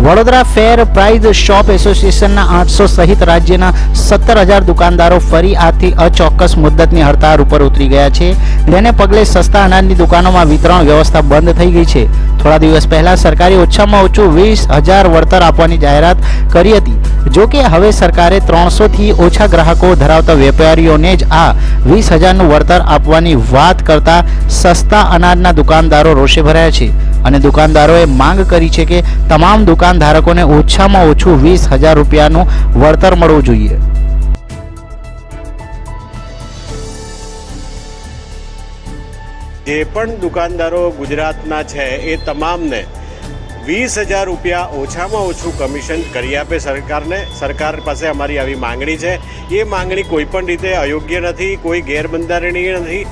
વડોદરા ફેર price shop એસોસિએશનના 800 સહિત રાજ્યના 17,000 દુકાનદારો ફરી આજથી અચોક્કસ મુદ્દતની હડતાળ ઉપર ઉતરી ગયા છે, જેને પગલે સસ્તા અનાજની દુકાનોમાં વિતરણ વ્યવસ્થા બંધ થઈ ગઈ છે। થોડા દિવસ પહેલા સરકારે ઓછામાં ઓછું 20,000 વળતર આપવાની જાહેરાત કરી હતી, જો કે હવે સરકારે 300થી ઓછા ગ્રાહકો ધરાવતા વેપારીઓને જ આ 20,000નું વળતર આપવાની વાત કરતા સસ્તા અનાજના દુકાનદારો રોષે ભરાયા છે અને દુકાનદારોએ માંગ કરી છે કે તમામ દુકાનધારકોને ઓછામાં ઓછું 20,000 રૂપિયાનું વળતર મળવું જોઈએ। જે પણ દુકાનદારો ગુજરાતના છે એ તમામને 20,000 રૂપિયા ઓછામાં ઓછું કમિશન કરી આપે સરકારને। સરકાર પાસે અમારી આવી માંગણી છે। એ માંગણી કોઈ પણ રીતે અયોગ્ય નથી, કોઈ ગેરબંધારણીય નથી।